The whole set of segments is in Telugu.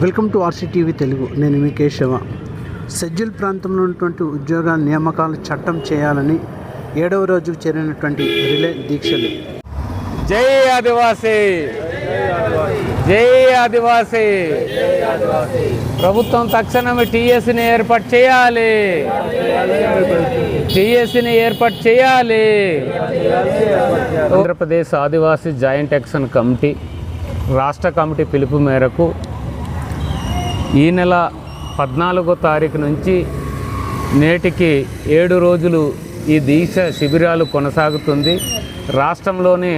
Welcome to RCTV Telugu. నేను మీ కేశవ. షెడ్యూల్ ప్రాంతంలో ఉన్నటువంటి ఉద్యోగ నియామకాల చట్టం చేయాలని 7వ రోజుకు చేరినటువంటి రిలే దీక్షలు. జై ఆదివాసీ, జై ఆదివాసీ. ప్రభుత్వం తక్షణమే టీఎస్ని ఏర్పాటు చేయాలి, టీఎస్ని ఏర్పాటు చేయాలి. ఆంధ్రప్రదేశ్ ఆదివాసీ జాయింట్ యాక్షన్ కమిటీ రాష్ట్ర కమిటీ పిలుపు మేరకు ఈ నెల 14వ తారీఖు నుంచి నేటికి 7 రోజులు ఈ దీక్ష శిబిరాలు కొనసాగుతుంది. రాష్ట్రంలోని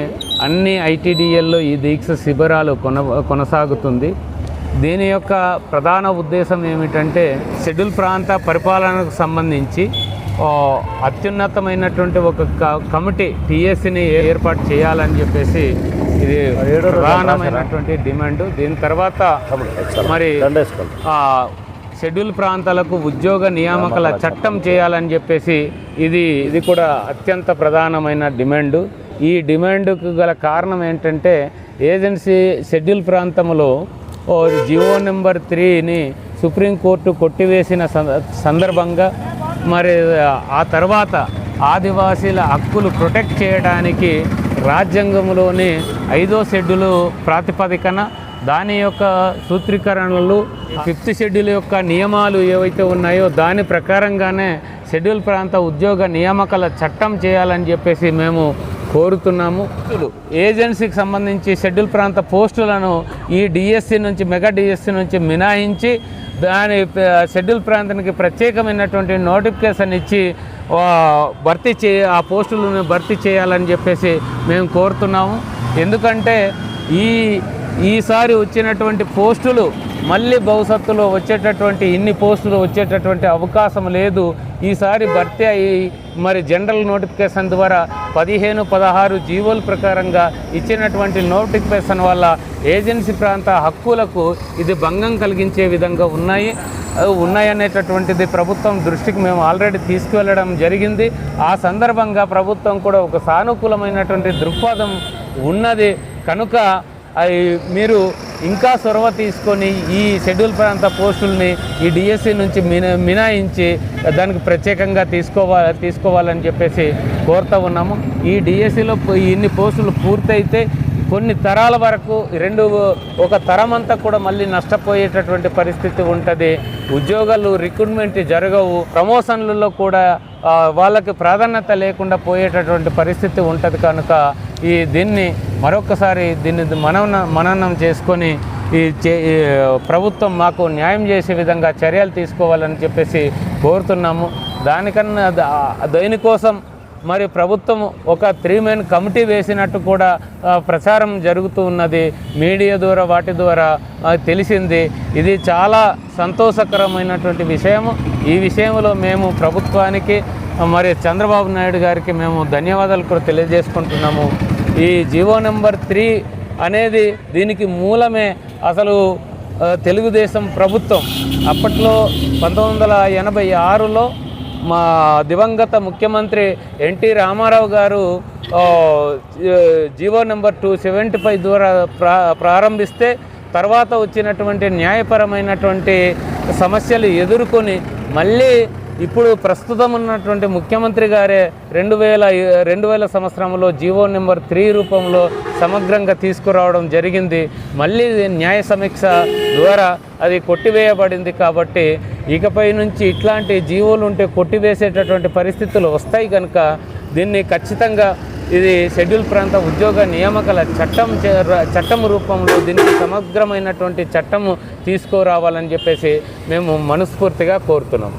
అన్ని ఐటీడీఎల్లో ఈ దీక్ష శిబిరాలు కొనసాగుతుంది. దీని యొక్క ప్రధాన ఉద్దేశం ఏమిటంటే షెడ్యూల్ ప్రాంత పరిపాలనకు సంబంధించి అత్యున్నతమైనటువంటి ఒక కమిటీ టీఎస్ని ఏర్పాటు చేయాలని చెప్పేసి ఇది ప్రధానమైనటువంటి డిమాండ్. దీని తర్వాత మరి షెడ్యూల్ ప్రాంతాలకు ఉద్యోగ నియామకాల చట్టం చేయాలని చెప్పేసి ఇది కూడా అత్యంత ప్రధానమైన డిమాండు. ఈ డిమాండ్కు గల కారణం ఏంటంటే ఏజెన్సీ షెడ్యూల్ ప్రాంతంలో జియో నెంబర్ 3ని సుప్రీంకోర్టు కొట్టివేసిన సందర్భంగా మరి ఆ తర్వాత ఆదివాసీల హక్కులు ప్రొటెక్ట్ చేయడానికి రాజ్యాంగంలోని 5వ షెడ్యూల్ ప్రాతిపదికన దాని యొక్క సూత్రీకరణలు 5th షెడ్యూల్ యొక్క నియమాలు ఏవైతే ఉన్నాయో దాని ప్రకారంగానే షెడ్యూల్ ప్రాంత ఉద్యోగ నియామకాల చట్టం చేయాలని చెప్పేసి మేము కోరుతున్నాము. ఏజెన్సీకి సంబంధించి షెడ్యూల్ ప్రాంత పోస్టులను ఈ డిఎస్సి నుంచి మెగా డిఎస్సి నుంచి మినహాయించి దాని షెడ్యూల్ ప్రాంతానికి ప్రత్యేకమైనటువంటి నోటిఫికేషన్ ఇచ్చి ఆ పోస్టులను భర్తీ చేయాలని చెప్పేసి మేము కోరుతున్నాము. ఎందుకంటే ఈసారి వచ్చినటువంటి పోస్టులు మళ్ళీ భవిష్యత్తులో వచ్చేటటువంటి ఇన్ని పోస్టులు వచ్చేటటువంటి అవకాశం లేదు. ఈసారి భర్తీ అయ్యి మరి జనరల్ నోటిఫికేషన్ ద్వారా 15, 16 జీవోల ప్రకారంగా ఇచ్చినటువంటి నోటిఫికేషన్ వల్ల ఏజెన్సీ ప్రాంత హక్కులకు ఇది భంగం కలిగించే విధంగా ఉన్నాయనేటటువంటిది ప్రభుత్వం దృష్టికి మేము ఆల్రెడీ తీసుకువెళ్ళడం జరిగింది. ఆ సందర్భంగా ప్రభుత్వం కూడా ఒక సానుకూలమైనటువంటి దృక్పథం ఉన్నది కనుక మీరు ఇంకా చొరవ తీసుకొని ఈ షెడ్యూల్ ప్రాంత పోస్టుల్ని ఈ డిఎస్సి నుంచి మినహాయించి దానికి ప్రత్యేకంగా తీసుకోవాలని చెప్పేసి కోరుతూ ఉన్నాము. ఈ డిఎస్సిలో ఇన్ని పోస్టులు పూర్తయితే కొన్ని తరాల వరకు ఒక తరం అంతా కూడా మళ్ళీ నష్టపోయేటటువంటి పరిస్థితి ఉంటుంది. ఉద్యోగాలు రిక్రూట్మెంట్ జరగవు, ప్రమోషన్లలో కూడా వాళ్ళకి ప్రాధాన్యత లేకుండా పోయేటటువంటి పరిస్థితి ఉంటుంది. కనుక దీన్ని మరొకసారి మననం చేసుకొని ప్రభుత్వం మాకు న్యాయం చేసే విధంగా చర్యలు తీసుకోవాలని చెప్పేసి కోరుతున్నాము. దీనికోసం మరి ప్రభుత్వం ఒక 3 మెన్ కమిటీ వేసినట్టు కూడా ప్రచారం జరుగుతూ ఉన్నది. మీడియా ద్వారా వాటి ద్వారా తెలిసింది. ఇది చాలా సంతోషకరమైనటువంటి విషయము. ఈ విషయంలో మేము ప్రభుత్వానికి మరి చంద్రబాబు నాయుడు గారికి మేము ధన్యవాదాలు కూడా తెలియజేసుకుంటున్నాము. ఈ జియో నెంబర్ 3 అనేది దీనికి మూలమే అసలు తెలుగుదేశం ప్రభుత్వం. అప్పట్లో 1986లో మా దివంగత ముఖ్యమంత్రి ఎన్టీ రామారావు గారు జియో నెంబర్ 275 ద్వారా ప్రారంభిస్తే తర్వాత వచ్చినటువంటి న్యాయపరమైనటువంటి సమస్యలు ఎదుర్కొని మళ్ళీ ఇప్పుడు ప్రస్తుతం ఉన్నటువంటి ముఖ్యమంత్రి గారే 2000 సంవత్సరంలో జియో నెంబర్ 3 రూపంలో సమగ్రంగా తీసుకురావడం జరిగింది. మళ్ళీ న్యాయ సమీక్ష ద్వారా అది కొట్టివేయబడింది. కాబట్టి ఇకపై నుంచి ఇట్లాంటి జీవోలు ఉంటే కొట్టివేసేటటువంటి పరిస్థితులు వస్తాయి. కనుక దీన్ని ఖచ్చితంగా ఇది షెడ్యూల్ ప్రాంత ఉద్యోగ నియామకాల చట్టం రూపంలో దీనికి సమగ్రమైనటువంటి చట్టము తీసుకురావాలని చెప్పేసి మేము మనస్ఫూర్తిగా కోరుతున్నాం.